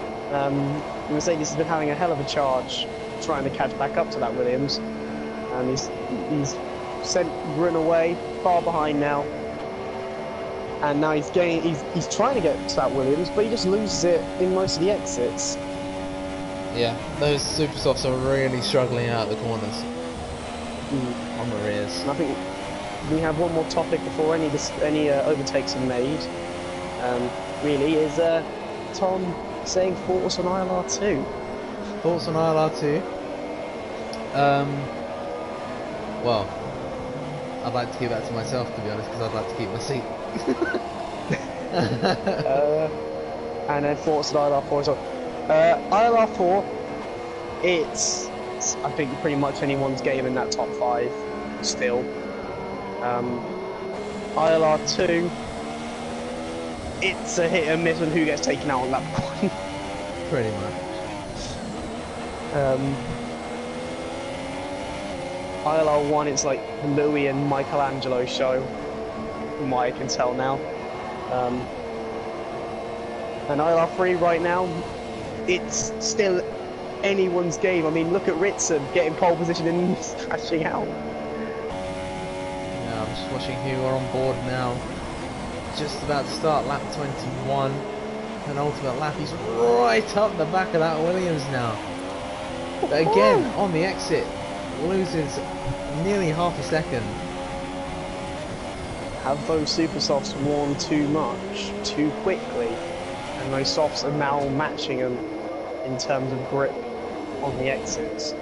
Mercedes has been having a hell of a charge trying to catch back up to that Williams, and he's sent Gran away far behind now, and now he's trying to get to that Williams, but he just loses it in most of the exits. Yeah, those super softs are really struggling out of the corners on the rears. And I think we have one more topic before any overtakes are made. Really, is Tom saying thoughts on ILR2? Thoughts on ILR2? Well, I'd like to keep that to myself, to be honest, because I'd like to keep my seat. And then thoughts on ILR4 as well. ILR4, it's I think pretty much anyone's game in that top 5 still. ILR2, it's a hit and miss on who gets taken out on lap 1. Pretty much. ILR1, it's like the Louis and Michelangelo show, from what I can tell now. And ILR3 right now, it's still anyone's game. I mean, look at Ritson getting pole position and crashing out. Yeah, I'm just watching who are on board now. Just about to start lap 21. Penultimate lap. He's right up the back of that Williams now. But again, on the exit, loses nearly half a second. have those super softs worn too much, too quickly, and those softs are now matching them in terms of grip on the exits?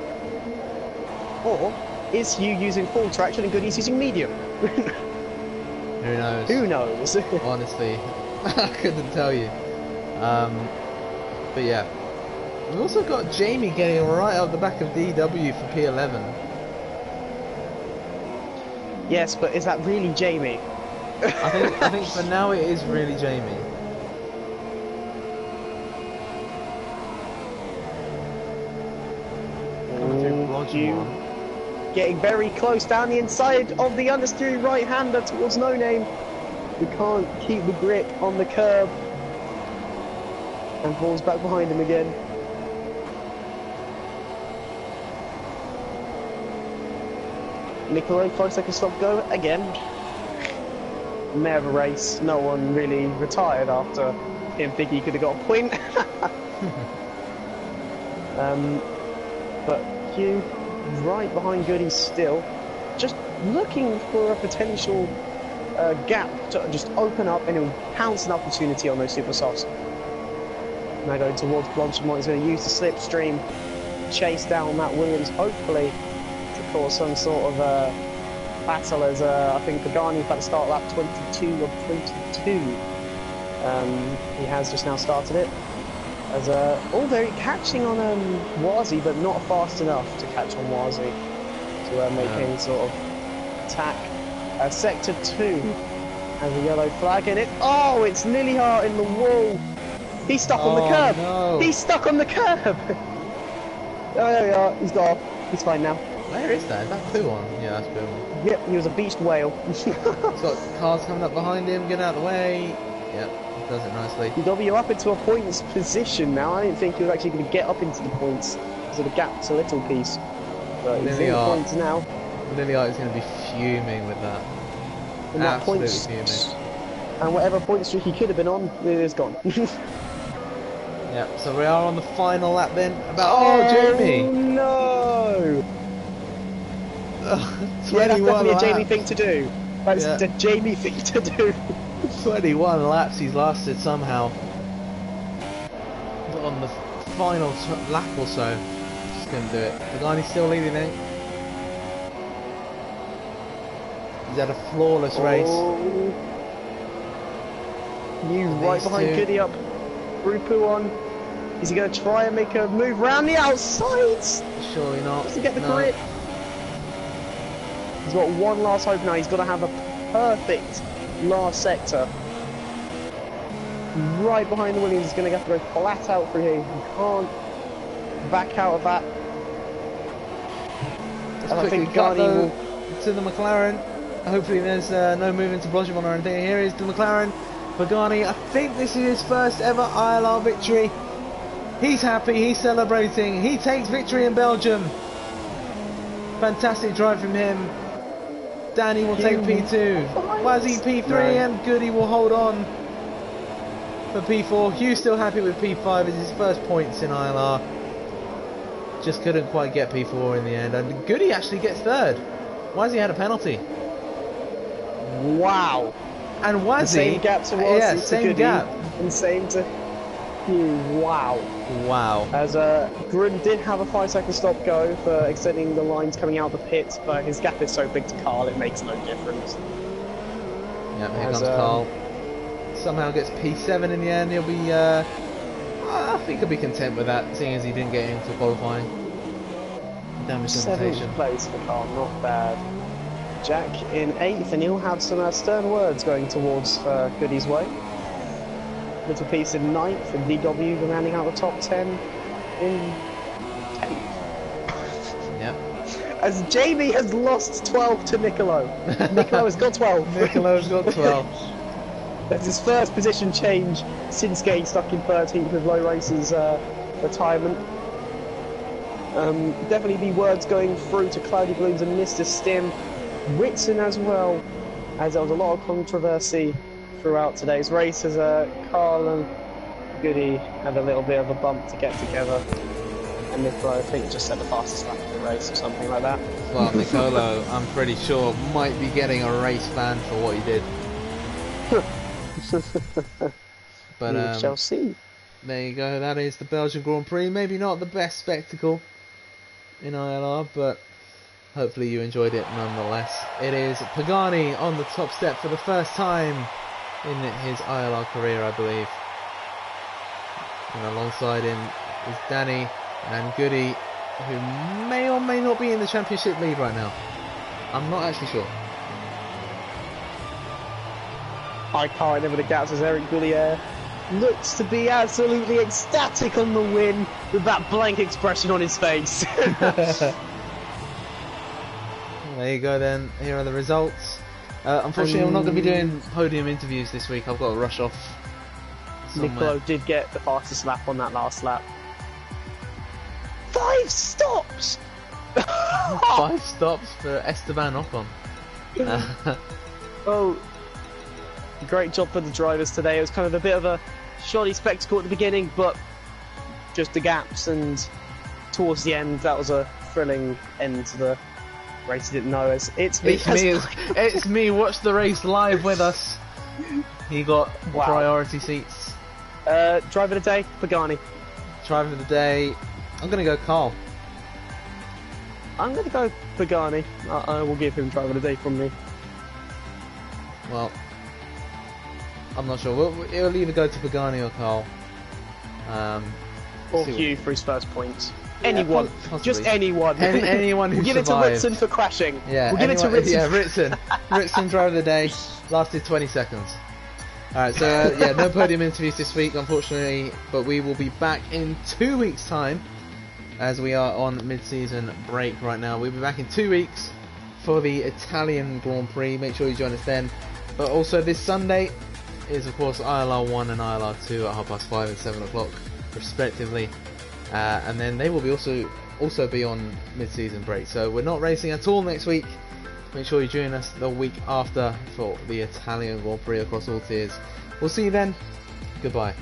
Or is you using full traction and Goody's using medium? Who knows? Who knows? Honestly, I couldn't tell you. But yeah, we've also got Jamie getting right up the back of DW for P11. Yes, but is that really Jamie? I think for now it is really Jamie. Getting very close down the inside of the understeer right-hander towards No Name. We can't keep the grip on the curb. And falls back behind him again. Niccolo, 5 seconds stop go again. May have a race. No one really retired after him thinking he could have got a point. But Hugh right behind Goody still, just looking for a potential gap to just open up, and he'll pounce an opportunity on those super softs. Now going towards Blanchimont, he's going to use the slipstream, chase down Matt Williams, hopefully to cause some sort of battle, as I think Pagani about to start lap 22 of 22. He has just now started it. As all very catching on Wazi, but not fast enough to catch on Wazi to make any sort of attack. Sector 2 has a yellow flag in it. Oh, it's Lillihart in the wall. He's stuck on the curb. No. He's stuck on the curb. Oh, there we are. He's got off. He's fine now. Where is that? Is that Poo on? Yeah, that's Poo on. Yep, he was a beached whale. He's got cars coming up behind him, get out of the way. Yep, does it nicely. DW up into a points position now. I didn't think he was actually going to get up into the points because of the gap's a little piece. But he's in the points now. Lillihart is going to be fuming with that. And that absolutely points, fuming. And whatever point streak he could have been on, it is gone. Yep, so we are on the final lap then. Jamie! No! 21 yeah, that's definitely laps. a Jamie thing to do. That's a Jamie thing to do. 21 laps he's lasted somehow. But on the final lap or so, just couldn't do it. Pagani's still leading then. He's had a flawless race. You right behind Goody up. Rupu on. Is he going to try and make a move round the outsides? Surely not. Just to get the grip. He's got one last hope now. He's got to have a perfect last sector. Right behind the Williams. He's going to have to go flat out through here. He can't back out of that. Let's and I think cut Garni will... to the McLaren. Hopefully there's no movement to Blanchimont or anything. Here is the McLaren. Pagani, I think this is his first ever ILR victory. He's happy, he's celebrating, he takes victory in Belgium. Fantastic drive from him. Danny will take P2. Wazzy P3 and Goody will hold on for P4. Hugh's still happy with P5 as his first points in ILR. Just couldn't quite get P4 in the end. And Goody actually gets third. Wazzy had a penalty. Wow. And Wazzy, same gap to Wazzy, yeah, same gap, and same to Hugh. Wow. As Gran did have a 5-second stop go for extending the lines coming out the pits, but his gap is so big to Carl it makes no difference. Yeah, here comes Carl. Somehow gets P7 in the end. He'll be, I think he'll be content with that, seeing as he didn't get into qualifying. Damage reputation. 7th place for Carl, not bad. Jack in 8th, and he'll have some stern words going towards Goody's way. Little piece in 9th, and DW rounding out the top 10 in 10th. Yep. As Jamie has lost 12 to Niccolo. Niccolo has got 12. Niccolo's got 12. That's his first position change since getting stuck in 13th with Low Race's retirement. Definitely be words going through to Cloudy Balloons and Mr. Stim. Whitson as well, as there was a lot of controversy throughout today's race, as Carl and Goody had a little bit of a bump to get together, and Nicola, I think, just set the fastest lap of the race or something like that. Well, Nicolo, I'm pretty sure, might be getting a race ban for what he did. But We shall see. there you go, that is the Belgian Grand Prix. Maybe not the best spectacle in ILR, but hopefully you enjoyed it nonetheless. It is Pagani on the top step for the first time in his ILR career, I believe. And alongside him is Danny and Goody, who may or may not be in the championship lead right now. I'm not actually sure. I can't remember the gaps as Eric Goulier looks to be absolutely ecstatic on the win with that blank expression on his face. There you go then, here are the results. Unfortunately I'm not going to be doing podium interviews this week, I've got to rush off somewhere. Nicolo did get the fastest lap on that last lap. 5 stops! 5 stops for Esteban Ocon. Oh, great job for the drivers today. It was kind of a bit of a shoddy spectacle at the beginning, but just the gaps, and towards the end that was a thrilling end to the race. You didn't know it's me. Watch the race live with us. He got Wow. priority seats. Driver of the day, Pagani. Driver of the day, I'm gonna go Carl. I'm going to go Pagani. I will give him driver of the day from me. Well, I'm not sure. It'll either go to Pagani or Carl. Or see Hugh for his first points. Anyone. possibly. Just anyone. Anyone who We'll give it to survived. Ritson for crashing. Yeah, we'll give it to anyone- Ritson. Yeah, Ritson. Ritson driver of the day. Lasted 20 seconds. Alright, so yeah, no podium interviews this week, unfortunately, but we will be back in 2 weeks' time, as we are on mid-season break right now. We'll be back in 2 weeks for the Italian Grand Prix. Make sure you join us then. But also this Sunday is, of course, ILR1 and ILR2 at 5:30 and 7 o'clock, respectively. And then they will be also be on mid-season break. So we're not racing at all next week. Make sure you join us the week after for the Italian Grand Prix across all tiers. We'll see you then. Goodbye.